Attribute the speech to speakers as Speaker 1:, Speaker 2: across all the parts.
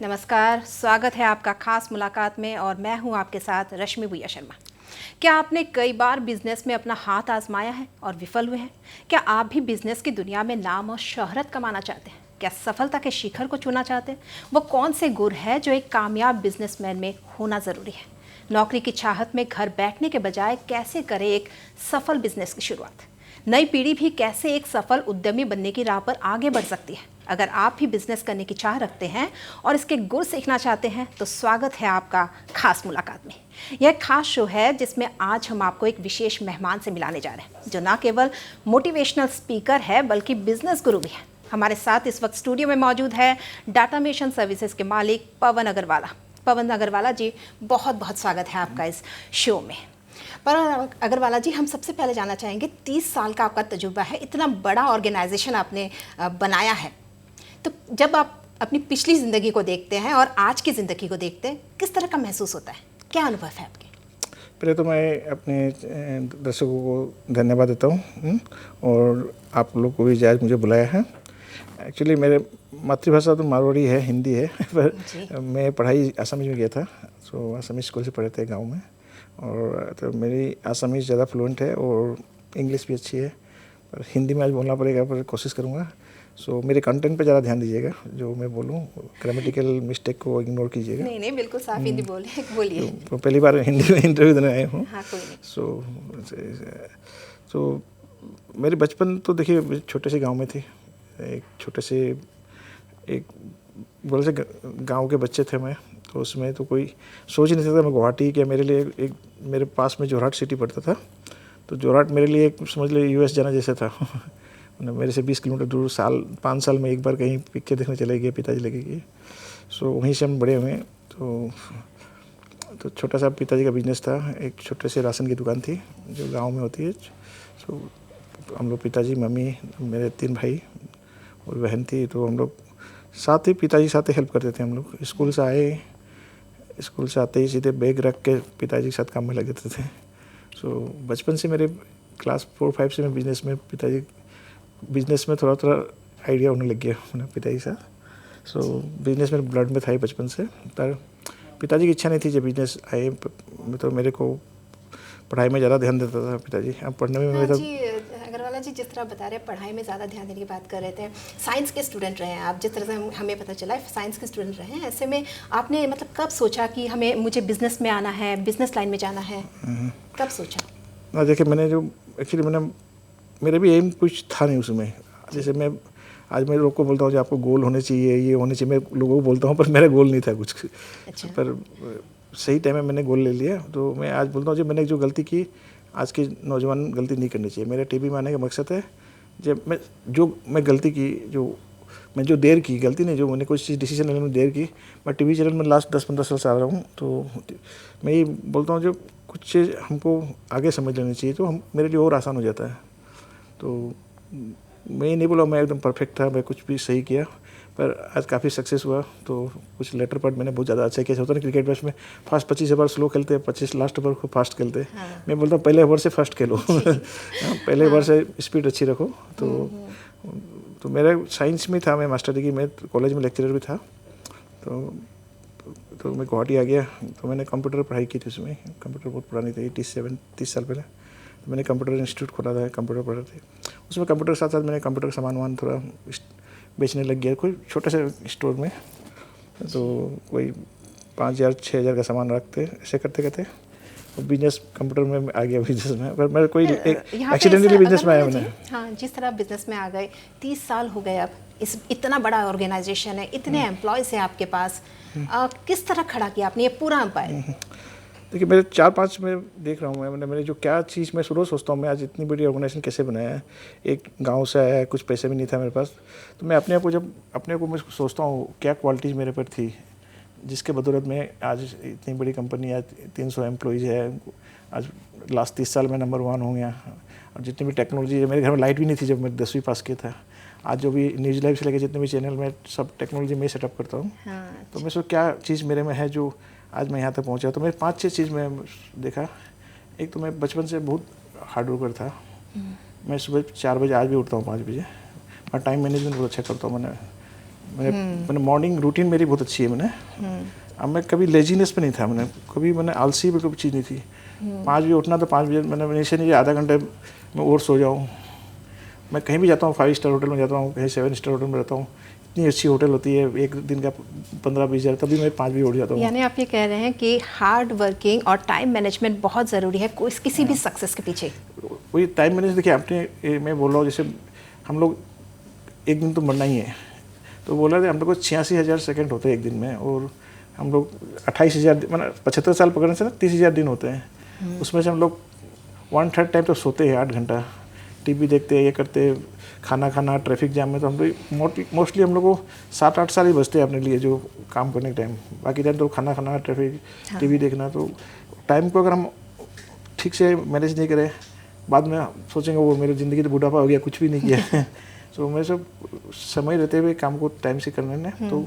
Speaker 1: नमस्कार, स्वागत है आपका खास मुलाकात में और मैं हूं आपके साथ रश्मि भुइया शर्मा। क्या आपने कई बार बिजनेस में अपना हाथ आजमाया है और विफल हुए हैं? क्या आप भी बिजनेस की दुनिया में नाम और शोहरत कमाना चाहते हैं? क्या सफलता के शिखर को छूना चाहते हैं? वो कौन से गुर है जो एक कामयाब बिजनेसमैन में होना ज़रूरी है? नौकरी की चाहत में घर बैठने के बजाय कैसे करें एक सफल बिजनेस की शुरुआत? नई पीढ़ी भी कैसे एक सफल उद्यमी बनने की राह पर आगे बढ़ सकती है? अगर आप भी बिजनेस करने की चाह रखते हैं और इसके गुर सीखना चाहते हैं तो स्वागत है आपका खास मुलाकात में। यह एक खास शो है जिसमें आज हम आपको एक विशेष मेहमान से मिलाने जा रहे हैं जो ना केवल मोटिवेशनल स्पीकर है बल्कि बिजनेस गुरु भी है। हमारे साथ इस वक्त स्टूडियो में मौजूद है डाटा मिशन सर्विसेज के मालिक पवन अग्रवाला। पवन अग्रवाला जी, बहुत बहुत स्वागत है आपका इस शो में। पर अग्रवाला जी, हम सबसे पहले जानना चाहेंगे, 30 साल का आपका तजुर्बा है, इतना बड़ा ऑर्गेनाइजेशन आपने बनाया है, तो जब आप अपनी पिछली ज़िंदगी को देखते हैं और आज की ज़िंदगी को देखते हैं, किस तरह का महसूस होता है? क्या अनुभव है आपके?
Speaker 2: पहले तो मैं अपने दर्शकों को धन्यवाद देता हूँ और आप लोग को भी आज मुझे बुलाया है। एक्चुअली मेरे मातृभाषा तो मारवाड़ी है, हिंदी है, पर मैं पढ़ाई आसामी में किया था। तो आसामी स्कूल से पढ़े थे गांव में, और तो मेरी आसामी ज़्यादा फ्लुएंट है और इंग्लिश भी अच्छी है, पर हिंदी में आज बोलना पड़ेगा, पर कोशिश करूँगा। सो मेरे कंटेंट पे ज़्यादा ध्यान दीजिएगा, जो मैं बोलूँ ग्रामेटिकल मिस्टेक को इग्नोर कीजिएगा।
Speaker 1: नहीं, बिल्कुल साफ हिंदी बोलिए।
Speaker 2: तो पहली बार हिंदी में इंटरव्यू देने आए हूँ।
Speaker 1: हाँ, कोई नहीं।
Speaker 2: सो मेरी बचपन तो देखिए छोटे से गांव में थी। एक छोटे से एक बड़े से गांव के बच्चे थे मैं, तो उसमें तो कोई सोच ही नहीं सकता मैं गुवाहाटी, क्या मेरे लिए एक मेरे पास में जोरहाट सिटी पड़ता था, तो जोरहाट मेरे लिए एक समझ लो यूएस जाना जैसे था। मेरे से 20 किलोमीटर दूर 5 साल में एक बार कहीं पिक्चर देखने चले गए, पिताजी लगे गए। सो वहीं से हम बड़े हुए। तो छोटा सा पिताजी का बिजनेस था, एक छोटे से राशन की दुकान थी जो गांव में होती है। सो हम लोग पिताजी, मम्मी, मेरे 3 भाई और बहन थी, तो हम लोग साथ ही पिताजी साथ ही हेल्प करते थे। हम लोग स्कूल से आते ही सीधे बैग रख के पिताजी के साथ काम में लग जाते थे। सो बचपन से मेरे क्लास 4-5 से मैं बिजनेस में थोड़ा थोड़ा आइडिया होने लग गया मैंने पिताजी के साथ। सो बिजनेस में ब्लड में था ही बचपन से, पर पिताजी की इच्छा नहीं थी जब बिजनेस आए। तो मेरे को पढ़ाई में ज़्यादा ध्यान देता था पिताजी। अब पढ़ने में मेरा
Speaker 1: अग्रवाला जी, जिस तरह बता रहे हैं पढ़ाई में ज़्यादा ध्यान देने की बात कर रहे थे, साइंस के स्टूडेंट रहे हैं आप, जिस तरह से हमें पता चला है साइंस के स्टूडेंट रहे हैं। ऐसे में आपने मतलब कब सोचा कि मुझे बिजनेस में आना है, बिजनेस लाइन में जाना है? कब सोचा?
Speaker 2: ना देखिए मेरे भी एम कुछ था नहीं उसमें। जैसे आज मैं लोग को बोलता हूँ कि आपको गोल होने चाहिए, ये होने चाहिए, मैं लोगों को बोलता हूँ, पर मेरा गोल नहीं था कुछ।
Speaker 1: अच्छा।
Speaker 2: पर सही टाइम में मैंने गोल ले लिया। तो मैं आज बोलता हूँ जब मैंने जो गलती की, आज के नौजवान गलती नहीं करनी चाहिए। मेरा टीवी में आने का मकसद है, जब मैं गलती की, जो देर की, गलती नहीं, जो मैंने कोई चीज़ डिसीजन लेने में देर की, मैं टीवी चैनल में लास्ट 10-15 साल से आ रहा हूँ। तो मैं ये बोलता हूँ जो कुछ चीज़ हमको आगे समझ लेनी चाहिए तो मेरे लिए और आसान हो जाता है। तो मैं ये नहीं बोला मैं एकदम परफेक्ट था, मैं कुछ भी सही किया, पर आज काफ़ी सक्सेस हुआ। तो कुछ लेटर पार्ट मैंने बहुत ज़्यादा अच्छा किया। होता है क्रिकेट मैच में फास्ट 25 ओवर स्लो खेलते हैं, 25 लास्ट ओवर को फास्ट खेलते हैं। हाँ। मैं बोलता हूँ पहले ओवर से फास्ट खेलो। पहले ओवर से स्पीड अच्छी रखो। तो मेरा साइंस में था, मैं मास्टर डिग्री में कॉलेज में लेक्चरर भी था। तो मैं गुवाहाटी आ गया, तो मैंने कंप्यूटर पढ़ाई की थी। उसमें कंप्यूटर बहुत पुरानी थी, 30 साल पहले। तो मैंने कंप्यूटर इंस्टीट्यूट खोला था, कंप्यूटर पढ़ रहे थे उसमें। कंप्यूटर के साथ साथ मैंने कंप्यूटर का सामान थोड़ा बेचने लग गया, कोई छोटे से स्टोर में। तो कोई 5,000-6,000 का सामान रखते, ऐसे करते करते और बिजनेस कंप्यूटर में आ गया बिजनेस में। पर मेरा कोई एक्सीडेंटली बिजनेस में आया मैंने।
Speaker 1: हाँ, जिस तरह बिजनेस में आ गए, 30 साल हो गए अब, इतना बड़ा ऑर्गेनाइजेशन है, इतने एम्प्लॉयज़ हैं आपके पास, किस तरह खड़ा किया आपने ये पूरा एम्पायर?
Speaker 2: देखिए मेरे 4-5 में देख रहा हूँ मैं, मेरे जो क्या चीज़ मैं शुरू सोचता हूँ, मैं आज इतनी बड़ी ऑर्गेनाइजेशन कैसे बनाया है। एक गांव से आया है, कुछ पैसे भी नहीं था मेरे पास, तो मैं अपने को मैं सोचता हूँ क्या क्वालिटीज़ मेरे पर थी जिसके बदौलत में आज इतनी बड़ी कंपनी, आज 300 एम्प्लॉयज़ है, आज लास्ट 30 साल में नंबर 1 हो गया। और जितनी भी टेक्नोलॉजी है, मेरे घर में लाइट भी नहीं थी जब मैं 10वीं पास किया था। आज जो भी न्यूज़ लाइव से लेकर जितने भी चैनल में सब टेक्नोलॉजी में सेटअप करता हूँ। हाँ, तो मैं सोच क्या चीज़ मेरे में है जो आज मैं यहाँ तक पहुँचा। तो मेरे 5-6 चीज़ में देखा। एक तो मैं बचपन से बहुत हार्ड वर्कर था। मैं सुबह 4 बजे आज भी उठता हूँ, 5 बजे। और टाइम मैनेजमेंट बहुत अच्छा करता हूँ। मैंने मैंने मॉर्निंग रूटीन मेरी बहुत अच्छी है। अब मैं कभी लेजीनेस पे नहीं था, कभी मैंने आलसी पे कोई चीज़ नहीं थी। 5 बजे उठना तो 5 बजे, मैंने ऐसे नहीं आधा घंटे में और सो जाऊँ। मैं कहीं भी जाता हूँ, 5 स्टार होटल में जाता हूँ, कहीं 7 स्टार होटल में रहता हूँ, इतनी अच्छी होटल होती है, एक दिन का 15-20 हज़ार, तभी मैं 5 बजे उठ जाता हूँ।
Speaker 1: यानी आप ये कह रहे हैं कि हार्ड वर्किंग और टाइम मैनेजमेंट बहुत ज़रूरी है किसी भी सक्सेस के पीछे।
Speaker 2: वही टाइम मैनेज, देखिए आपने, मैं बोल रहा हूँ जैसे हम लोग एक दिन तो मरना ही है, तो बोला था हम लोग को 86,000 सेकेंड होते हैं एक दिन में, और हम लोग 28,000 मतलब 75 साल पकड़ने से ना 30,000 दिन होते हैं। उसमें से हम लोग 1/3 टाइम तो सोते हैं, 8 घंटा टीवी देखते हैं, ये करते हैं, खाना खाना, ट्रैफिक जाम में, तो हम लोग मोस्टली हम लोग को 7-8 साल ही बचते हैं अपने लिए जो काम करने के टाइम। बाकी टाइम तो खाना खाना, ट्रैफिक, टीवी देखना। तो टाइम को अगर हम ठीक से मैनेज नहीं करें, बाद में सोचेंगे वो मेरी ज़िंदगी तो बुढ़ापा हो गया, कुछ भी नहीं किया। तो मैं सब समय रहते हुए काम को टाइम से करने में तो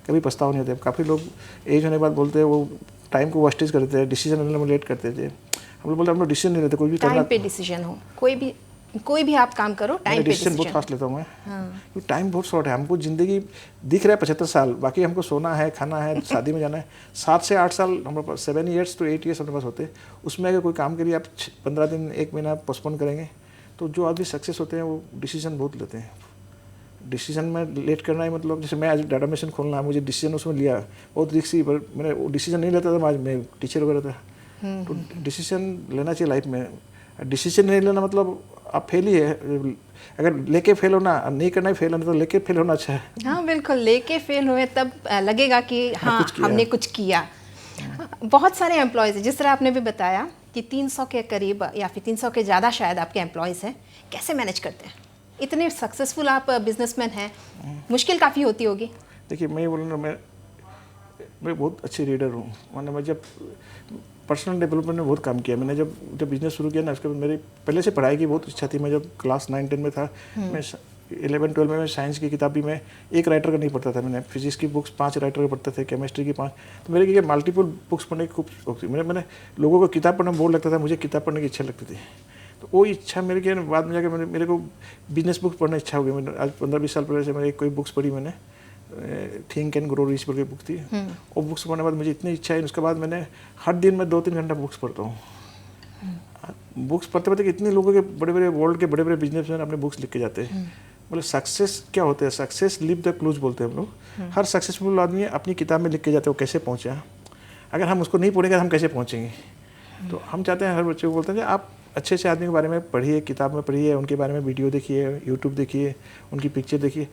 Speaker 2: कभी पछतावा नहीं होता। काफ़ी लोग एज होने के बाद बोलते हैं वो टाइम को वेस्टेज करते हैं, डिसीजन लेने में लेट करते थे। हम लोग बोलते हैं हम लोग डिसीजन नहीं लेते, कोई भी
Speaker 1: टाइम पे डिसीजन हो, कोई भी आप काम करो, टाइम पे
Speaker 2: डिसीजन बहुत फास्ट लेता हूँ मैं। क्योंकि टाइम बहुत शॉर्ट है। हमको ज़िंदगी दिख रहा है 75 साल, बाकी हमको सोना है, खाना है, शादी में जाना है। 7 से 8 साल हमारे पास, 7 ईयर्स to 8 ईयर्स हमारे पास होते हैं। उसमें अगर कोई काम के लिए आप 15 दिन, 1 महीना पोस्टपोन करेंगे, तो जो आदमी सक्सेस होते हैं वो डिसीजन बहुत लेते हैं। डिसीजन में लेट करना ही मतलब, जैसे मैं आज डाटा मशीन खोलना है, मुझे डिसीजन उसमें लिया, बहुत रिस्की, पर मैंने वो डिसीजन नहीं लेता था। आज मैं टीचर वगैरह था, तो डिसीजन लेना चाहिए लाइफ में। डिसीजन नहीं लेना मतलब आप फेल ही है। अगर लेके फेल होना, नहीं करना ही फेल होना, तो लेके फेल होना अच्छा है।
Speaker 1: हाँ बिल्कुल, लेके फेल हुए तब लगेगा कि हाँ हमने कुछ किया। बहुत सारे एम्प्लॉयज़ हैं, जिस तरह आपने भी बताया कि 300 के करीब या फिर 300 के ज़्यादा शायद आपके एम्प्लॉयज़ हैं। कैसे मैनेज करते हैं? इतने सक्सेसफुल आप बिजनेसमैन हैं, मुश्किल काफ़ी होती होगी।
Speaker 2: देखिए मैं ये बोलूँ ना, मैं बहुत अच्छी रीडर हूँ। मैं जब पर्सनल डेवलपमेंट में बहुत काम किया। मैंने जब बिज़नेस शुरू किया ना, उसके बाद मेरी पहले से पढ़ाई की बहुत इच्छा थी। मैं जब क्लास 9-10 में था, मैं 11-12 में मैं साइंस की किताब भी मैं एक राइटर का नहीं पढ़ता था। मैंने फिजिक्स की बुक्स 5 राइटर के पढ़ते थे, केमिस्ट्री की 5। तो मेरे मल्टीपल बुक्स पढ़ने की खूब शौक थी। मैंने लोगों को किताब पढ़ना बोर लगता था, मुझे किताब पढ़ने की इच्छा लगती थी। तो वो इच्छा मेरे के बाद में जाकर मेरे को बिजनेस बुक्स पढ़ने इच्छा हो गई। मैंने आज 15-20 साल पहले से मैंने कोई बुक्स पढ़ी, मैंने थिंक एंड ग्रो रिच करके बुक थी। वो बुक्स पढ़ने के बाद मुझे इतनी इच्छा है, उसके बाद मैंने हर दिन में 2-3 घंटा बुक्स पढ़ता हूँ। बुक्स पढ़ते पढ़ते इतने लोगों के, बड़े बड़े वर्ल्ड के बड़े बड़े बिजनेसमैन अपने बुक्स लिख के जाते हैं। मतलब सक्सेस क्या होता है, सक्सेस लिव द क्लूज बोलते हैं हम लोग। हर सक्सेसफुल आदमी अपनी किताब में लिख के जाते हैं वो कैसे पहुँचा। अगर हम उसको नहीं पढ़ेंगे हम कैसे पहुँचेंगे। तो हम चाहते हैं, हर बच्चे को बोलते हैं कि आप अच्छे से आदमी के बारे में पढ़िए, किताब में पढ़िए, उनके बारे में वीडियो देखिए, यूट्यूब देखिए, उनकी पिक्चर देखिए।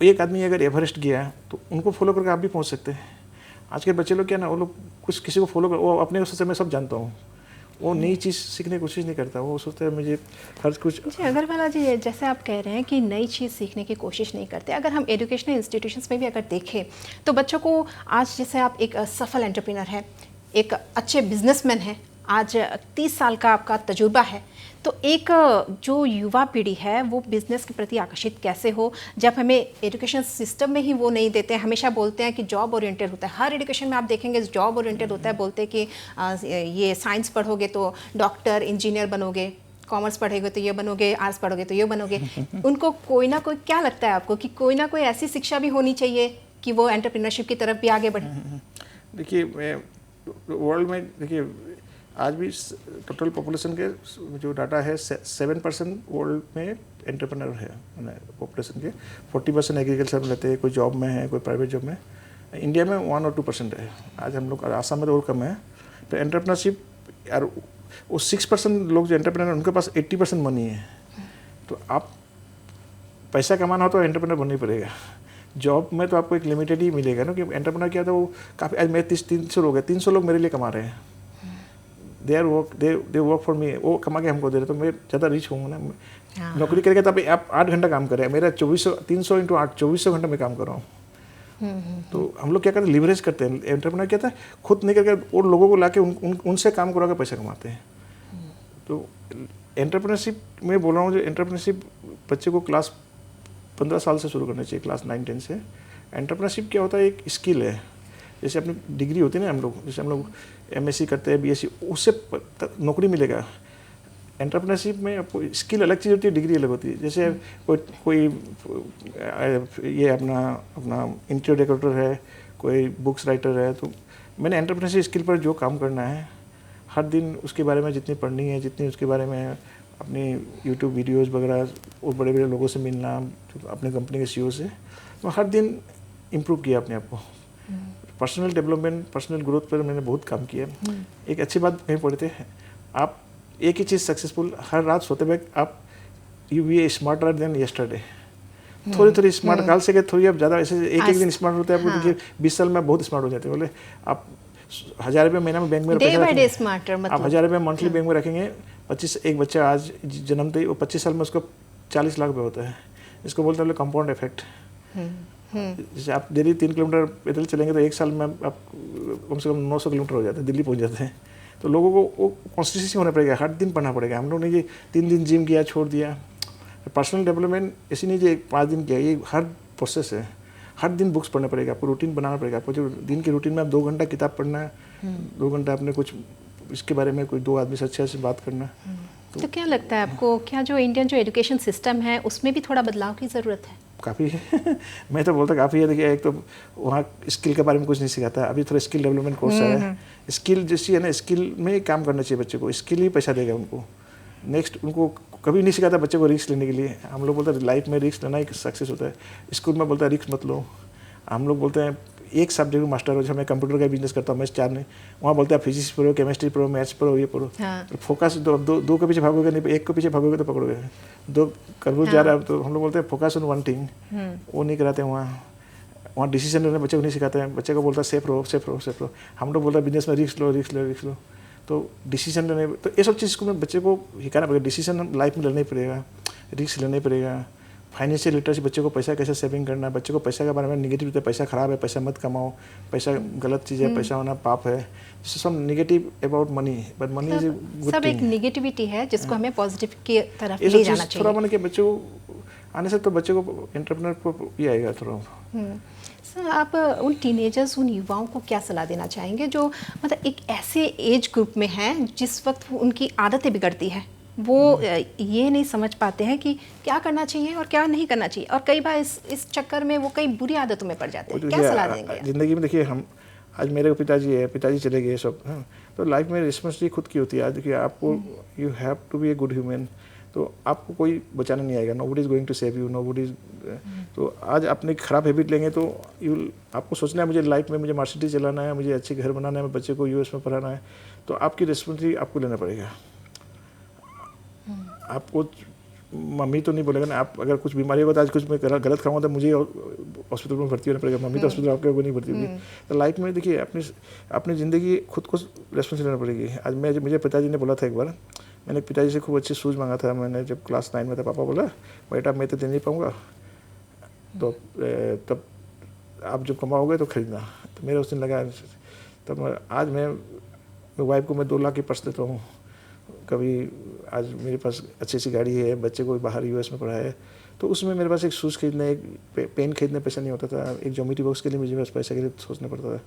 Speaker 2: एक आदमी अगर एवरेस्ट गया है तो उनको फॉलो करके आप भी पहुंच सकते हैं। आज के बच्चे लोग क्या ना, वो लोग कुछ किसी को फॉलो कर, वो अपने उससे मैं सब जानता हूँ, वो नई चीज़ सीखने की कोशिश नहीं करता। वो सोचता है मुझे हर कुछ।
Speaker 1: जी अग्रवाला जी, जैसे आप कह रहे हैं कि नई चीज़ सीखने की कोशिश नहीं करते, अगर हम एजुकेशनल इंस्टीट्यूशंस में भी अगर देखें तो बच्चों को आज, जैसे आप एक सफल एंटरप्रेन्योर हैं, एक अच्छे बिजनेसमैन हैं, आज 30 साल का आपका तजुर्बा है, तो एक जो युवा पीढ़ी है वो बिज़नेस के प्रति आकर्षित कैसे हो, जब हमें एजुकेशन सिस्टम में ही वो नहीं देते हैं। हमेशा बोलते हैं कि जॉब ओरिएंटेड होता है, हर एजुकेशन में आप देखेंगे जॉब ओरिएंटेड होता है। बोलते हैं कि ये साइंस पढ़ोगे तो डॉक्टर इंजीनियर बनोगे, कॉमर्स पढ़ोगे तो ये बनोगे, आर्ट्स पढ़ोगे तो ये बनोगे। उनको कोई ना कोई, क्या लगता है आपको कि कोई ना कोई ऐसी शिक्षा भी होनी चाहिए कि वो एंटरप्रेन्योरशिप की तरफ भी आगे बढ़े? देखिए
Speaker 2: वर्ल्ड में देखिए आज भी टोटल पॉपुलेशन के जो डाटा है 7% वर्ल्ड में एंटरप्रेन्योर है पॉपुलेशन के। 40% एग्रीकल्चर में रहते हैं, कोई जॉब में है, कोई प्राइवेट जॉब में। इंडिया में 1 और 2% है। आज हम लोग, आसाम में तो और कम है। तो एंटरप्रेन्योरशिप यार, वो 6% लोग जो एंटरप्रेन्योर, उनके पास 80% मनी है। तो आप पैसा कमाना हो तो एंटरप्रेन्योर बनना ही पड़ेगा। जॉब में तो आपको एक लिमिटेड ही मिलेगा ना, कि एंटरप्रेन्योर क्या था, वो काफ़ी, आज मेरे 300 लोग हैं, 300 लोग मेरे लिए कमा रहे हैं। दे वर्क फॉर मी, वो कमा के हमको दे रहे, तो मैं ज़्यादा रिच होंगे ना। नौकरी करके तब आप 8 घंटा काम करें, मेरा 300 × 8 2400 घंटा में काम कर रहा हूँ। तो हम लोग क्या करते हैं, लिवरेज करते हैं। एंटरप्रेन्योर क्या था, खुद नहीं करके और लोगों को ला के उनसे काम करवा के पैसा कमाते हैं। तो एंटरप्रेन्योरशिप मैं बोल रहा हूँ, जो एंटरप्रेन्योरशिप बच्चे को क्लास 15 साल से शुरू करना चाहिए, क्लास 9-10 से। एंटरप्रेन्योरशिप क्या होता है, एक स्किल है। जैसे अपनी डिग्री होती है ना, हम लोग जैसे हम लोग MSc करते हैं, BSc, उससे नौकरी मिलेगा। एंटरप्रेन्योरशिप में आपको स्किल अलग चीज़ होती है, डिग्री अलग होती है। जैसे कोई ये अपना अपना इंटीरियर डेकोरेटर है, कोई बुक्स राइटर है, तो मैंने एंटरप्रेन्योरशिप स्किल पर जो काम करना है, हर दिन उसके बारे में जितनी पढ़नी है, जितनी उसके बारे में अपनी यूट्यूब वीडियोज़ वगैरह और बड़े बड़े लोगों से मिलना, अपने कंपनी के CEO से, तो हर दिन इम्प्रूव किया अपने आप को। पर्सनल डेवलपमेंट, पर्सनल ग्रोथ पर मैंने बहुत काम किया। एक अच्छी बात कहीं पढ़े थे, आप एक ही चीज़ सक्सेसफुल, हर रात सोते वक्त आप you be smarter than yesterday, थोड़ी थोड़ी स्मार्ट, काल से थोड़ी आप ज़्यादा ऐसे एक दिन स्मार्ट होते हैं आपको, देखिए 20 साल में बहुत स्मार्ट हो जाते हैं। बोले आप 1000 रुपये महीना में बैंक में पैसा रखेंगे, आप 1000 रुपये मंथली बैंक में रखेंगे, 25 एक बच्चा आज जन्मते ही वो 25 साल में उसको 40 लाख रुपये होता है। इसको बोलते हैं कंपाउंड इफेक्ट। जैसे आप डेली 3 किलोमीटर पैदल चलेंगे तो एक साल में आप कम से कम 900 किलोमीटर हो जाते हैं, दिल्ली पहुंच जाते हैं। तो लोगों को वो कॉन्स्टिट्यूंसी होना पड़ेगा, हर दिन पढ़ना पड़ेगा। हम लोग ने ये 3 दिन जिम किया, छोड़ दिया। पर्सनल डेवलपमेंट ऐसी नहीं कि 5 दिन किया, ये हर प्रोसेस है। हर दिन बुक्स पढ़ना पड़ेगा, आपको रूटीन बनाना पड़ेगा। आपको जो दिन की रूटीन में आप 2 घंटा किताब पढ़ना, 2 घंटा अपने कुछ इसके बारे में कोई 2 आदमी से अच्छे से बात करना।
Speaker 1: तो क्या लगता है आपको, क्या जो इंडियन जो एजुकेशन सिस्टम है उसमें भी थोड़ा बदलाव की ज़रूरत है?
Speaker 2: काफ़ी है मैं तो बोलता काफ़ी है। देखिए, एक तो वहाँ स्किल के बारे में कुछ नहीं सिखाता, अभी थोड़ा स्किल डेवलपमेंट कोर्स है। स्किल जैसी है ना, स्किल में ही काम करना चाहिए बच्चे को, स्किल ही पैसा देगा उनको। नेक्स्ट उनको कभी नहीं सिखाता बच्चे को रिस्क लेने के लिए। हम लोग बोलते हैं लाइफ में रिस्क लेना ही सक्सेस होता है। स्कूल में बोलता है रिस्क मत लो। हम लोग बोलते हैं एक सब्जेक्ट में मास्टर हो, जैसे मैं कंप्यूटर का बिजनेस करता हूँ, मैं 4 नहीं, वहाँ बोलते हैं फिजिक्स पढ़ो, केमिस्ट्री पढ़ो, मैथ्स पढ़ो, ये पढ़ो। तो फोकस दो के पीछे भागोगे नहीं, एक के पीछे भागोगे तो पकड़ोगे। 2 करबूज जा रहा है तो हम लोग बोलते हैं फोकस ऑन वन थिंग, वो नहीं कराते वहाँ डिसीजन लेने बच्चे को नहीं सिखाते हैं। बच्चे को बोलता है सेफ रहो, सेफ रहो, सेफ रहो। हम लोग बोलते हैं बिजनेस में रिस्क लो, रिस्क लो, रिस्क लो। तो डिसीजन लेने, तो ये सब चीज़ को मैं बच्चे को सिखाना पड़ेगा। डिसीजन लाइफ में लेना ही पड़ेगा, रिस्क लेना ही पड़ेगा। फाइनेंशियल लिटरेसी, बच्चे को पैसा कैसे सेविंग करना है, बच्चे को पैसा के बारे में निगेटिव होता है, पैसा खराब है, पैसा मत कमाओ, पैसा गलत चीज़ है, पैसा होना पाप है, सब negative about money, but money is good.
Speaker 1: सब एक नेगेटिविटी है जिसको हमें पॉजिटिव की तरफ ले जाना चाहिए।
Speaker 2: थोड़ा मन के बच्चे को आने से तो बच्चे को एंटरप्रेन्योर को ये आएगा थोड़ा।
Speaker 1: सर, आप उन टीनेजर्स, उन युवाओं को क्या सलाह देना चाहेंगे जो मतलब एक ऐसे एज ग्रुप में हैं जिस वक्त उनकी आदतें बिगड़ती हैं, वो ये नहीं समझ पाते हैं कि क्या करना चाहिए और क्या नहीं करना चाहिए, और कई बार इस चक्कर में वो कई बुरी आदतों में पड़ जाते हैं। क्या सलाह देंगे?
Speaker 2: ज़िंदगी में देखिए, हम आज मेरे पिताजी है, पिताजी चले गए सब, हाँ, तो लाइफ में रिस्पॉन्सिबिलिटी खुद की होती है। आज देखिए आपको, you have to be a good human, तो आपको कोई बचाना नहीं आएगा। Nobody is going to save you, nobody is. तो आज अपने खराब हैबिट लेंगे तो आपको सोचना है मुझे लाइफ में मुझे मर्सिडीज चलाना है, मुझे अच्छे घर बनाना है, मेरे बच्चे को US में पढ़ाना है, तो आपकी रिस्पॉन्सिबिलिटी आपको लेना पड़ेगा। आपको मम्मी तो नहीं बोलेगा ना, आप अगर कुछ बीमारी होगा तो आज कुछ मैं गलत खाऊंगा तो मुझे हॉस्पिटल में भर्ती होना पड़ेगा, मम्मी तो हॉस्पिटल आपके को नहीं भर्ती होगी। तो लाइफ में देखिए अपनी ज़िंदगी खुद को रिस्पॉन्सिबिलिटी लेना पड़ेगी। आज मुझे पिताजी ने बोला था, एक बार मैंने पिताजी से खूब अच्छे शूज़ मांगा था, मैंने जब क्लास 9 में था। पापा बोला बेटा मैं तो दे नहीं पाऊँगा, तो तब आप जब कमाओगे तो खरीदना। तो मेरे उस दिन लगा, तब आज मैं वाइफ को मैं 2 लाख की पर्स देता हूँ। कभी आज मेरे पास अच्छी सी गाड़ी है, बच्चे को बाहर US में पढ़ाया है, तो उसमें मेरे पास एक शूज़ खरीदने, एक पेन खरीदने पैसा नहीं होता था, एक ज्योमेट्री बॉक्स के लिए मुझे बस पैसे के लिए सोचना पड़ता था,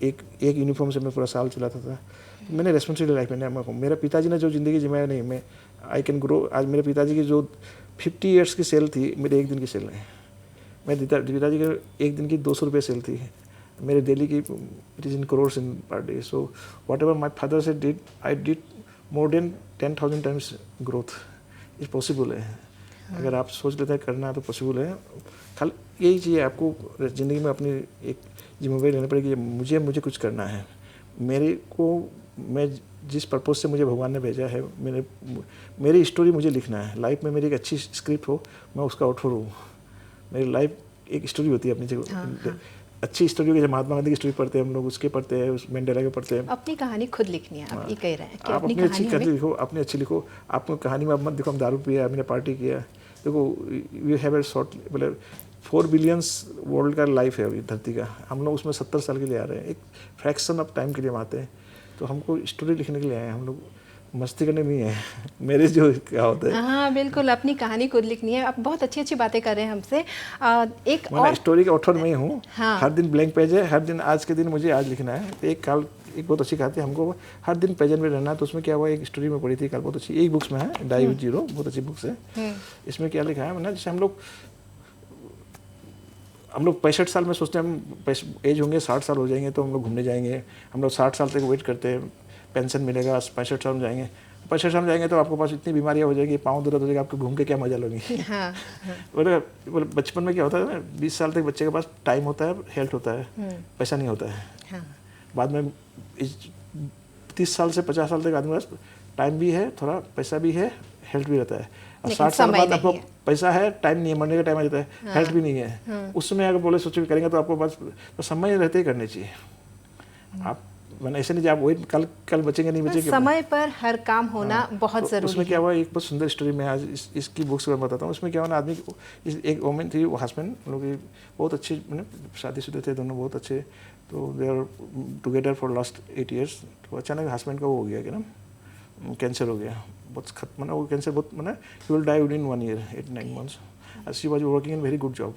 Speaker 2: एक यूनिफॉर्म से मैं पूरा साल चलाता था। तो मैंने रेस्पॉन्सिबिलिटी लाइफ में, मेरा पिताजी ने जो ज़िंदगी जिमाया नहीं, मैं आई कैन ग्रो। आज मेरे पिताजी की जो 50 ईयर्स की सेल थी, मेरे 1 दिन की सेल है। मेरे पिताजी के 1 दिन की 200 रुपये सेल थी, मेरे डेली की it is in crores in per day. So whatever my father से did, I did more than 10,000 times growth is possible है। अगर आप सोच लेते हैं करना है तो पॉसिबल है। खाली यही चाहिए आपको ज़िंदगी में, अपनी एक जिम्मेदारी लेनी पड़ेगी। मुझे कुछ करना है, मेरे को, मैं जिस पर्पज़ से मुझे भगवान ने भेजा है, मेरी स्टोरी मुझे लिखना है। लाइफ में मेरी एक अच्छी स्क्रिप्ट हो, मैं उसका ऑथर हूँ। मेरी लाइफ एक स्टोरी होती है अपनी जगह। अच्छी स्टोरी होगी, महात्मा गांधी की स्टोरी पढ़ते हैं हम लोग, उसके पढ़ते हैं, उस मंडेला के पढ़ते हैं।
Speaker 1: अपनी कहानी खुद लिखनी है, आप ये कह रहे हैं कि
Speaker 2: आप अपनी अच्छी कहानी लिखो, अपनी अच्छी लिखो। आपको कहानी में आप मत देखो हम दारू पिया, हमने पार्टी किया। देखो यू हैव ए शॉर्ट, मतलब 4 बिलियंस वर्ल्ड का लाइफ है अभी धरती का, हम लोग उसमें 70 साल के लिए आ रहे हैं, एक फ्रैक्शन ऑफ टाइम के लिए हम आते हैं। तो हमको स्टोरी लिखने के लिए आए हैं, हम लोग मस्ती करने नहीं है। मेरे जो क्या होता है,
Speaker 1: हाँ बिल्कुल, अपनी कहानी खुद लिखनी है। आप बहुत अच्छी अच्छी बातें कर रहे हैं हमसे। एक
Speaker 2: और स्टोरी के ऑथर मैं हूँ।
Speaker 1: हाँ।
Speaker 2: हर दिन ब्लैंक पेज है, हर दिन आज के दिन मुझे आज लिखना है। एक एक बहुत अच्छी कहावत है, हमको हर दिन प्रेजेंट में रहना है। तो उसमें क्या हुआ, एक स्टोरी में पढ़ी थी कल, बहुत अच्छी, एक बुक्स में है, डाई विद जीरो, बहुत अच्छी बुक्स है। इसमें क्या लिखा है ना, जैसे हम लोग 65 साल में सोचते हैं हम एज होंगे 60 साल हो जाएंगे तो हम लोग घूमने जाएंगे। हम लोग 60 साल तक वेट करते हैं, पेंशन मिलेगा, 65 साल में जाएंगे। 65 साल में जाएंगे तो आपके पास इतनी बीमारियां हो जाएगी, पाँव दर्द हो जाएगा, आपको घूम के क्या मजा लोगी।
Speaker 1: हाँ,
Speaker 2: बोले बचपन में क्या होता है ना, 20 साल तक बच्चे के पास टाइम होता है, हेल्थ होता है, पैसा नहीं होता है।
Speaker 1: हाँ,
Speaker 2: बाद में 30 साल से 50 साल तक आदमी के पास टाइम भी है, थोड़ा पैसा भी है, हेल्थ भी रहता है। और 60 साल बाद आपको पैसा है, टाइम नहीं है, मरने का टाइम आ जाता है, हेल्थ भी नहीं है। उसमें अगर बोले सोचो करेंगे तो आपको पास तो समय रहते ही करने चाहिए। आप मैंने ऐसे नहीं, आप वही कल बचेंगे नहीं बचेंगे,
Speaker 1: समय पर हर काम होना बहुत
Speaker 2: तो
Speaker 1: जरूरी
Speaker 2: उसमें
Speaker 1: है।
Speaker 2: क्या हुआ, एक बहुत सुंदर स्टोरी मैं आज इसकी बुक्स में बताता हूँ। उसमें क्या हुआ ना, आदमी एक वोमेन थी, वो हस्बैंड लोग बहुत अच्छे, मैंने शादीशुदा थे दोनों बहुत अच्छे, तो they are together for last 8 years। तो अचानक हस्बैंड का वो हो गया कि ना कैंसर हो गया, बहुत खत्म, वो कैंसर बहुत मैंने ही will die within 1 year 8-9 months। She was working in very good job,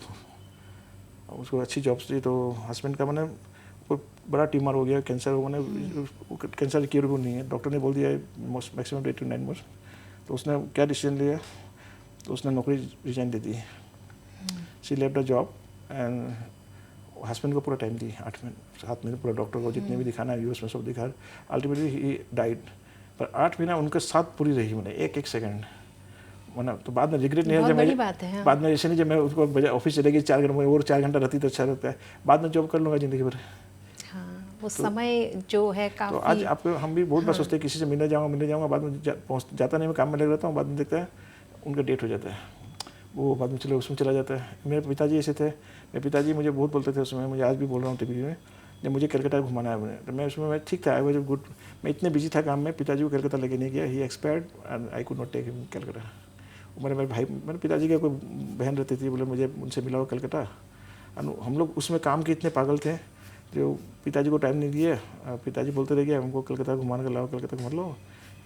Speaker 2: उसको अच्छी जॉब्स थी। तो हस्बैंड का मैंने बड़ा ट्यूमर हो गया, कैंसर मैंने कैंसर क्यूरेबल नहीं है, डॉक्टर ने बोल दिया मैक्सिमम 8 to 9 months। तो उसने क्या डिसीजन लिया, तो उसने नौकरी resign they the. She left the job and husband को पूरा टाइम दी, 7 महीने पूरा डॉक्टर को जितने भी दिखाना है यूएस में सब दिखा। अल्टीमेटली ही डाइड, पर 8 महीना उनके साथ पूरी रही, मैंने एक सेकंड मैंने। तो बाद में रिग्रेट नहीं है, जब मैं बाद में ऐसे नहीं, जब मैं उसको ऑफिस चलेगी 4 घंटे में और 4 घंटा रहती तो अच्छा रहता है, बाद में जॉब कर लूँगा ज़िंदगी भर।
Speaker 1: वो समय जो है काफी।
Speaker 2: तो आज आपको हम भी बहुत बार सोचते हैं किसी से मिलने जाऊँगा, बाद में जाता नहीं, मैं काम में लग रहता हूँ, बाद में देखता है उनका डेट हो जाता है, वो बाद में चलो उसमें चला जाता है। मेरे पिताजी ऐसे थे, मेरे पिताजी मुझे बहुत बोलते थे उसमें, मुझे आज भी बोल रहा हूँ टीवी में, जब मुझे कलकत्ता घुमाना है मैंने, तो मैं उसमें मैं ठीक था, आई वाज गुड, मैं इतने बिजी था काम में, पिताजी को कलकत्ता लेके नहीं गया, he expired and I could not take him Calcutta. मेरे भाई, मेरे पिताजी का कोई बहन रहती थी, बोले मुझे उनसे मिलाओ कलकत्ता। हम लोग उसमें काम के इतने पागल थे जो पिताजी को टाइम नहीं दिए, पिताजी बोलते रह गए हमको कलकत्ता घुमाने का लाओ, कलकत्ता घुमा लो,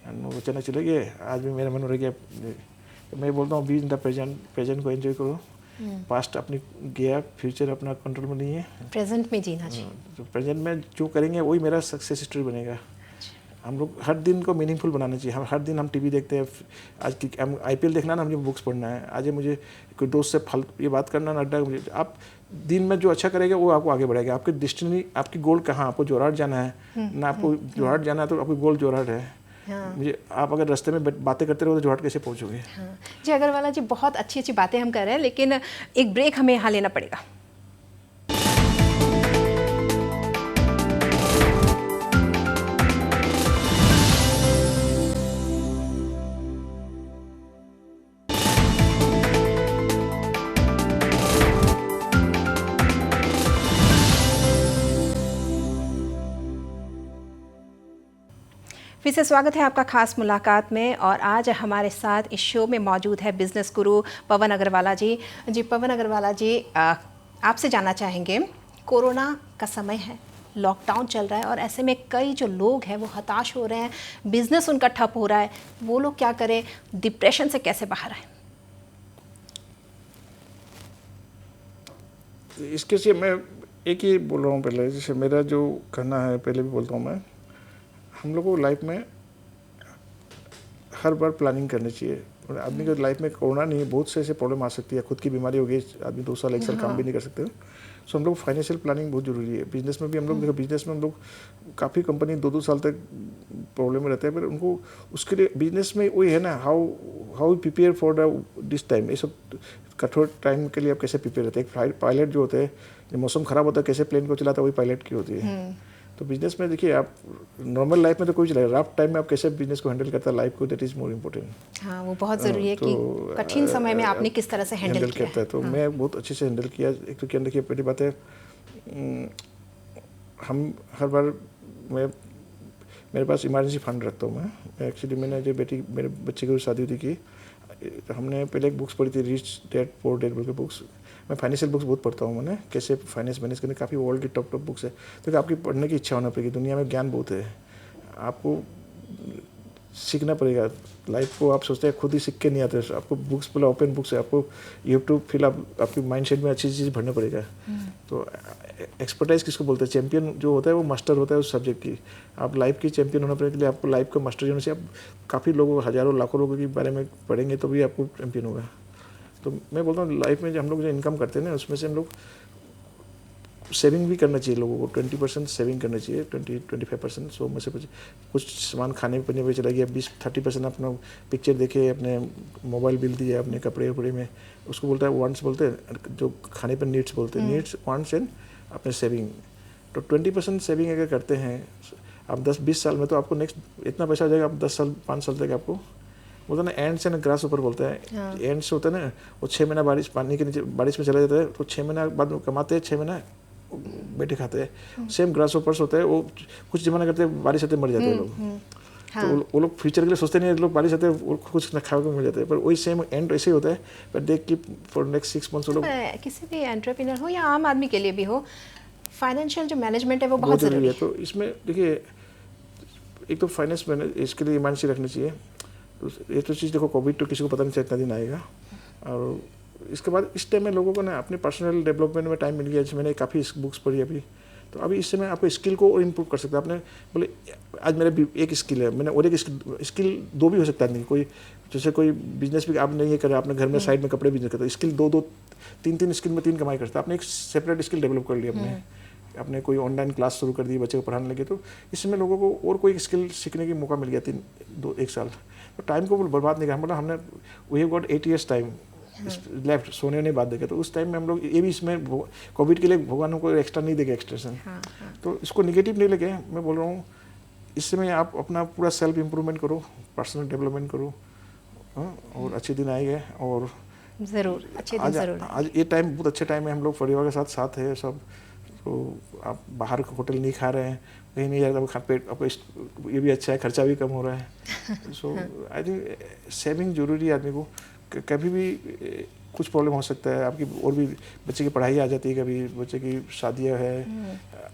Speaker 2: एंड वो अचानक चले गए। आज भी मेरे मन में रह गया, मैं बोलता हूँ बी इन द प्रेजेंट को एंजॉय करो, पास्ट अपनी गया, फ्यूचर अपना कंट्रोल में नहीं है,
Speaker 1: प्रेजेंट में जीना चाहिए।
Speaker 2: तो प्रेजेंट में जो करेंगे वही मेरा सक्सेस स्टोरी बनेगा। हम लोग हर दिन को मीनिंगफुल बनाना चाहिए। हम हर दिन हम टीवी देखते हैं, आज की IPL देखना ना, मुझे बुक्स पढ़ना है, आज मुझे कोई दोस्त से ये बात करना ना, अड्डा मुझे, आप दिन में जो अच्छा करेंगे वो आपको आगे बढ़ाएगा। आपकी डेस्टिनी, आपकी गोल कहाँ, आपको जोरहाट जाना है ना, आपको जोरहाट जाना है तो आपकी गोल जोरहाट है। हाँ। मुझे आप अगर रास्ते में बातें करते रहो तो जोरहाट कैसे पहुँचोगे।
Speaker 1: हाँ। जी अग्रवाला जी, बहुत अच्छी अच्छी बातें हम कर रहे हैं, लेकिन एक ब्रेक हमें यहाँ लेना पड़ेगा। फिर से स्वागत है आपका खास मुलाकात में, और आज हमारे साथ इस शो में मौजूद है बिजनेस गुरु पवन अग्रवाला जी। जी पवन अग्रवाला जी, आपसे जानना चाहेंगे, कोरोना का समय है, लॉकडाउन चल रहा है, और ऐसे में कई जो लोग हैं वो हताश हो रहे हैं, बिजनेस उनका ठप हो रहा है, वो लोग क्या करें, डिप्रेशन से कैसे बाहर आए?
Speaker 2: इसके से मैं एक ही बोल रहा हूँ पहले, जैसे मेरा जो कहना है, पहले भी बोलता हूँ मैं, हम लोग को लाइफ में हर बार प्लानिंग करनी चाहिए। आदमी के लाइफ में कोरोना नहीं है, बहुत से ऐसे प्रॉब्लम आ सकती है, खुद की बीमारी हो गई, आदमी 2 साल 1 साल काम भी नहीं कर सकते। सो हम लोग फाइनेंशियल प्लानिंग बहुत जरूरी है। बिजनेस में भी हम लोग देखो, बिजनेस में हम लोग काफ़ी कंपनी 2-2 साल तक प्रॉब्लम में रहते हैं, पर उनको उसके लिए बिजनेस में वही है ना, how prepare for this time, ये सब कठोर टाइम के लिए आप कैसे प्रिपेयर रहते हैं। एक पायलट जो होते हैं, जब मौसम खराब होता है कैसे प्लेन को चलाता है, वही पायलट की होती है। तो बिजनेस में देखिए, आप नॉर्मल लाइफ में तो कोई चलाएगा, रफ टाइम में आप कैसे बिजनेस को हैंडल करता है, लाइफ को, दैट इज मोर इम्पोर्टेंट।
Speaker 1: हाँ, वो बहुत ज़रूरी है कि कठिन समय में आपने किस तरह से हैंडल किया
Speaker 2: है। तो मैं बहुत अच्छे से हैंडल किया। एक तो क्या देखिए, पहली बात है, हम हर बार मेरे पास इमरजेंसी फंड रखता हूँ मैं। एक्चुअली मैंने जो मेरे बच्चे की शादी हुई थी, हमने पहले एक बुक्स पढ़ी थी, रिच डैड पुअर डैड बोल के बुक्स। मैं फाइनेंशियल बुक्स बहुत पढ़ता हूँ, मैंने कैसे फाइनेंस मैनेज करने, काफ़ी वर्ल्ड की टॉप बुक्स है। तो आपकी पढ़ने की इच्छा होना पड़ेगी, दुनिया में ज्ञान बहुत है। आपको सीखना पड़ेगा। लाइफ को आप सोचते हैं खुद ही सीख के नहीं आते, आपको बुक्स पहले ओपन बुक्स है, आपको यूट्यूब फिर आपके माइंडसेट में अच्छी चीज़ भरना पड़ेगा। तो एक्सपर्टाइज किसको बोलते हैं? चैंपियन जो होता है वो मास्टर होता है उस सब्जेक्ट की। आप लाइफ की चैंपियन होने के लिए आपको लाइफ का मास्टर होने से आप काफ़ी लोगों, हज़ारों लाखों लोगों के बारे में पढ़ेंगे तो भी आपको चैंपियन होगा। तो मैं बोलता हूँ लाइफ में जो हम लोग जो इनकम करते हैं ना, उसमें से हम लोग सेविंग भी करना चाहिए लोगों को। 20% सेविंग करना चाहिए, 20-25%। सो में से कुछ सामान खाने पीने में चला गया, 20-30% अपना पिक्चर देखे, अपने मोबाइल बिल दिए, अपने कपड़े वपड़े में, उसको बोलता है वांट्स बोलते हैं, जो खाने पर नीड्स बोलते हैं, नीड्स वांट्स एंड अपने सेविंग। तो 20% सेविंग अगर करते हैं आप 10-20 साल में, तो आपको नेक्स्ट इतना पैसा हो जाएगा, आप 10 साल 5 साल तक आपको बोलते हैं ना एंड से ना ग्रास ऊपर बोलते हैं। एंड से होता है ना, वो 6 महीना बारिश पानी के नीचे बारिश में चला जाता है, तो 6 महीना बाद में कमाते हैं, 6 महीना बैठे खाते हैं। सेम ग्रास ऊपर्स होता है, वो कुछ जमाना करते हैं, बारिश आते मर जाते हैं लोग। तो वो लोग फ्यूचर के लिए सोचते नहीं, लोग बारिश आते हैं वो कुछ ना खाने को मिल जाता है, पर वही सेम एंड ऐसे ही होता है। But they keep for next 6 months. वो लोग
Speaker 1: किसी भी एंटरप्रेन्योर हो या आम आदमी के लिए भी हो, फाइनेंशियल जो मैनेजमेंट है वो बहुत ज़रूरी है।
Speaker 2: तो इसमें देखिए, एक तो फाइनेंस मैनेज इसके लिए ईमानदारी रखनी चाहिए। तो ये तो चीज़ देखो, कोविड तो किसी को पता नहीं चला इतना दिन आएगा, और इसके बाद इस टाइम में लोगों को ना अपने पर्सनल डेवलपमेंट में टाइम मिल गया। जैसे मैंने काफ़ी बुक्स पढ़ी अभी, तो अभी इससे मैं आपको स्किल को और इम्प्रूव कर सकता है। आपने बोले आज मेरा एक स्किल है, मैंने और एक स्किल 2 भी हो सकता है। नहीं कोई जैसे कोई बिजनेस भी आपने ये करा, आपने घर में साइड में कपड़े बिजनेस करता है, स्किल 2-2 3-3 स्किल में 3 कमाई करता है। आपने एक सेपरेट स्किल डेवलप कर लिया, अपने कोई ऑनलाइन क्लास शुरू कर दी, बच्चे को पढ़ाने लगे, तो इसमें लोगों को और कोई स्किल सीखने की मौका मिल गया 1 साल। तो टाइम को बर्बाद नहीं किया। मतलब हमने we have got 8 years time left, सोने ने बात देखे, तो उस टाइम में हम लोग ये भी इसमें कोविड के लिए भगवान को एक्स्ट्रा नहीं देगा एक्सटेंशन। तो इसको निगेटिव नहीं लगे, मैं बोल रहा हूँ इससे में आप अपना पूरा सेल्फ इम्प्रूवमेंट करो, पर्सनल डेवलपमेंट करो, और अच्छे दिन आएंगे। और
Speaker 1: ज़रूर अच्छे दिन ज़रूर।
Speaker 2: आज ये टाइम बहुत अच्छा टाइम है, हम लोग परिवार के साथ है सब। तो आप बाहर होटल नहीं खा रहे हैं, कहीं नहीं जा रहे, खा पेट आपको ये भी अच्छा है, खर्चा भी कम हो रहा है। सो आई थिंक सेविंग जरूरी है आदमी को। कभी भी कुछ प्रॉब्लम हो सकता है आपकी, और भी बच्चे की पढ़ाई आ जाती है, कभी बच्चे की शादियां है,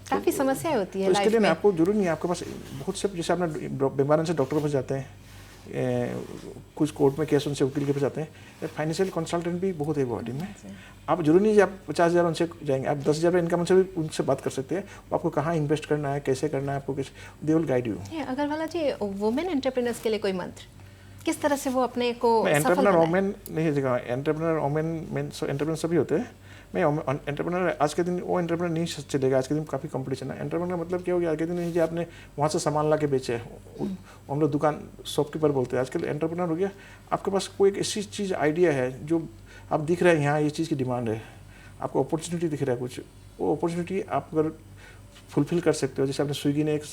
Speaker 1: काफ़ी समस्याएं होती है।
Speaker 2: तो इसके लिए आपको जरूरी नहीं है, आपके पास बहुत से, जैसे आपने बीमार से डॉक्टर के पास जाते हैं, कुछ कोर्ट में केस उनसे वकील के पास जाते हैं, फाइनेंशियल कंसल्टेंट भी बहुत है गुवाहाटी में। आप जरूरी नहीं है आप 50,000 उनसे जाएंगे, आप 10,000 इनकम से भी उनसे बात कर सकते हैं। आपको कहाँ इन्वेस्ट करना है, कैसे करना है, आपको they will guide you.
Speaker 1: Agrawala ji, women entrepreneurs के लिए कोई मंत्र, किस तरह से वो अपने को
Speaker 2: एंटरप्रेन्योर वुमेन नहीं जगह, एंटरप्रेन्योर वुमेन मेंस एंटरप्रेन्योर सभी होते हैं। मैं एंटरप्रेन्योर आज के दिन वो एंटरप्रेन्योर नहीं चलेगा, आज के दिन काफ़ी कंपटीशन है। एंटरप्रेन्योर मतलब क्या हो गया, आज के दिन जो आपने वहाँ से सामान ला के बेचे, हम लोग दुकान शॉपकीपर बोलते हैं। आजकल एंटरप्रेन्योर हो गया, आपके पास कोई एक ऐसी चीज़ आइडिया है जो आप दिख रहा है यहाँ ये चीज़ की डिमांड है, आपको अपॉर्चुनिटी दिख रहा है कुछ, वो अपॉर्चुनिटी आप अगर फुलफिल कर सकते हो। जैसे आपने स्विगी ने एक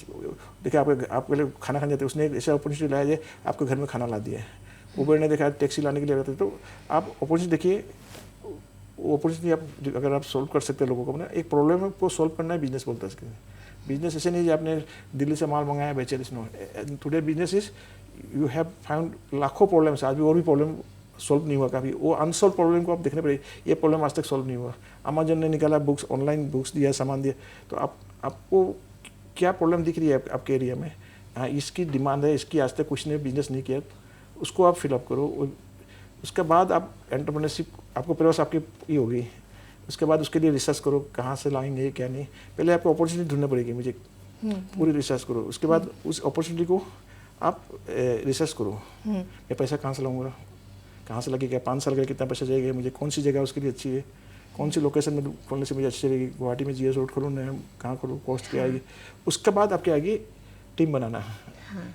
Speaker 2: देखा, आप पहले खाना खाने जाते, उसने एक ऐसा अपॉर्चुनिटी लाया है आपके घर में खाना ला दिया है। उबर ने देखा टैक्सी लाने के लिए आते, तो आप अपॉर्चुनिटी देखिए, वो अपॉर्चुनिटी आप अगर आप सोल्व कर सकते हैं लोगों को, अपना एक प्रॉब्लम को सोल्व करना है, बिजनेस बोलता है इसके। बिजनेस ऐसे नहीं है आपने दिल्ली से माल मंगाया बेचे, no. Today business is you have found लाखों प्रॉब्लम्स, आज भी और भी प्रॉब्लम सॉल्व नहीं हुआ काफ़ी, वो अनसॉल्व प्रॉब्लम को आप देखने पड़े, ये प्रॉब्लम आज तक सॉल्व नहीं हुआ। अमेजन ने निकाला बुक्स, ऑनलाइन बुक्स दिया, सामान दिया, तो आपको क्या प्रॉब्लम दिख रही है आपके एरिया में, हाँ इसकी डिमांड है, इसकी आज तक कुछ ने बिजनेस नहीं किया, उसको आप फिलअप करो। उसके बाद आप एंटरप्रेन्योरशिप, आपको प्रयास आपकी ये होगी। उसके बाद उसके लिए रिसर्च करो, कहाँ से लाएंगे क्या नहीं, पहले आपको अपॉर्चुनिटी ढूंढनी पड़ेगी, मुझे पूरी रिसर्च करो। उसके बाद उस अपॉर्चुनिटी को आप रिसर्च करो, मैं पैसा कहाँ से लाऊंगा, कहाँ से लगेगा, 5 साल का कितना पैसा जाएगा, मुझे कौन सी जगह उसके लिए अच्छी है, कौन सी लोकेशन में खोलने से मुझे अच्छी लगेगी, गुवाहाटी में जीएस रोड खोलूँ ना, कहाँ खोलूँ, कॉस्ट क्या आएगी। उसके बाद आपके आगे टीम बनाना है,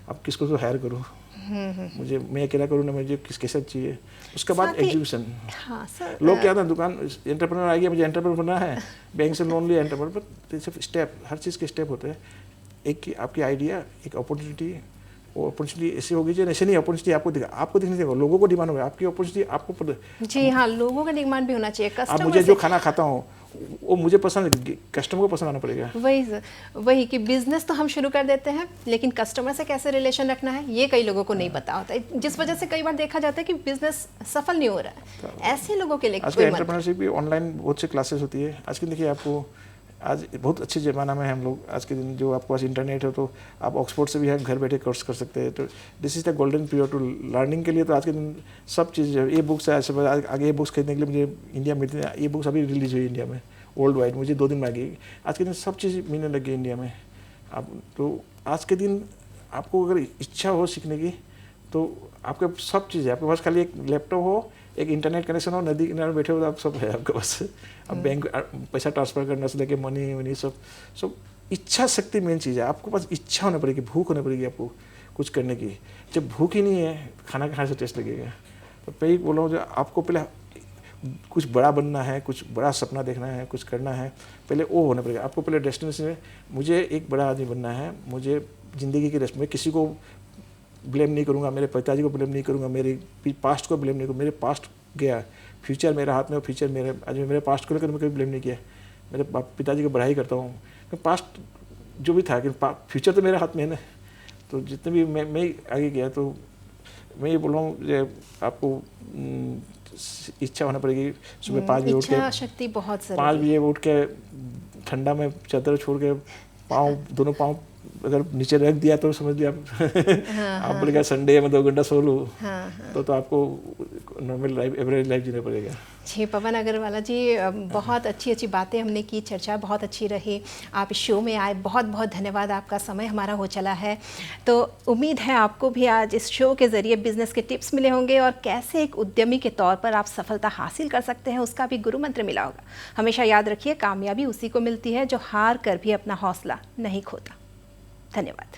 Speaker 2: आप किसको तो हायर करो, मुझे मैं अकेला करूँ ना, मुझे किस कैसे चाहिए। उसके बाद एग्जीक्यूशन। लोग क्या था, दुकान एंटरप्रेन्योर आ गया, मुझे एंटरप्रेन्योर बनना है, बैंक से लोन लिया एंटरप्रेन्योर, पर स्टेप, हर चीज़ के स्टेप होते हैं। एक की आपकी आइडिया, एक अपॉर्चुनिटी, वो अपॉर्चुनिटी ऐसी होगी जो ऐसे नहीं, अपॉर्चुनिटी आपको दिखने देगा, लोगों को डिमांड होगा, आपकी अपॉर्चुनिटी आपको
Speaker 1: जी हाँ, लोगों का डिमांड भी होना चाहिए।
Speaker 2: आप मुझे जो खाना खाता हूँ वो मुझे पसंद है, कस्टमर को पसंद आना पड़ेगा।
Speaker 1: वही कि बिजनेस तो हम शुरू कर देते हैं, लेकिन कस्टमर से कैसे रिलेशन रखना है ये कई लोगों को नहीं पता होता है, जिस वजह से कई बार देखा जाता है कि बिजनेस सफल नहीं हो रहा है। ऐसे लोगों के लिए
Speaker 2: आज के एंटरप्रेन्योरशिप भी ऑनलाइन बहुत से क्लासेस होती है। आज की देखिए आपको आज बहुत अच्छे ज़माना में हम लोग आज के दिन, जो आपके पास इंटरनेट है तो आप ऑक्सफोर्ड से भी घर बैठे कोर्स कर सकते हैं। तो this is the golden period to learning के लिए। तो आज के दिन सब चीज़, ये बुक्स है, आगे ये बुक्स खरीदने के लिए मुझे इंडिया में मिलती है। ये बुक्स अभी रिलीज हुई इंडिया में वर्ल्ड वाइड, मुझे 2 दिन में आ गई। आज के दिन सब चीज़ मिलने लगी इंडिया में। आप तो आज के दिन आपको अगर इच्छा हो सीखने की तो आपके सब चीज़ है। आपके पास खाली एक लैपटॉप हो, एक इंटरनेट कनेक्शन हो, नदी किनारे बैठे हो, तो आप सब है आपके पास। अब बैंक पैसा ट्रांसफ़र करने से लेके मनी सब इच्छा शक्ति मेन चीज़ है। आपके पास इच्छा होनी पड़ेगी, भूख होनी पड़ेगी आपको कुछ करने की। जब भूख ही नहीं है, खाना खाने से टेस्ट लगेगा। तो मैं बोल रहा हूँ, जो आपको पहले कुछ बड़ा बनना है, कुछ बड़ा सपना देखना है, कुछ करना है, पहले वो होना पड़ेगा आपको। पहले डेस्टिनेशन में मुझे एक बड़ा आदमी बनना है, मुझे ज़िंदगी की रेस्ट में किसी को ब्लेम नहीं करूँगा, मेरे पिताजी को ब्लेम नहीं करूँगा, मेरे पास्ट को ब्लेम नहीं करूँगा। मेरे पास्ट गया, फ्यूचर मेरे हाथ में, और फ्यूचर मेरे, आज मेरे पास्ट को लेकर मैं कभी ब्लेम नहीं किया। मेरे पिताजी को बढ़ाई करता हूँ। मैं पास्ट जो भी था कि फ्यूचर तो मेरे हाथ में है ना। तो जितने भी मैं आगे गया, तो मैं ये बोल रहा हूँ, आपको इच्छा होना पड़ेगी। सुबह 5 बजे उठ के,
Speaker 1: इच्छा शक्ति बहुत ज़रूरी
Speaker 2: 5 बजे उठ के ठंडा में चादर छोड़ के दोनों पाँव अगर नीचे रख दिया तो समझ लिया आप बोलेगा संडे है मैं 2 घंटा सो लूँ। तो आपको नॉर्मल लाइफ, एवरेज लाइफ जीना पड़ेगा।
Speaker 1: जी पवन अग्रवाला जी, बहुत अच्छी बातें हमने की, चर्चा बहुत अच्छी रही। आप इस शो में आए, बहुत बहुत धन्यवाद। आपका समय हमारा हो चला है, तो उम्मीद है आपको भी आज इस शो के ज़रिए बिज़नेस के टिप्स मिले होंगे और कैसे एक उद्यमी के तौर पर आप सफलता हासिल कर सकते हैं उसका भी गुरु मंत्र मिला होगा। हमेशा याद रखिए, कामयाबी उसी को मिलती है जो हार कर भी अपना हौसला नहीं खोता। धन्यवाद।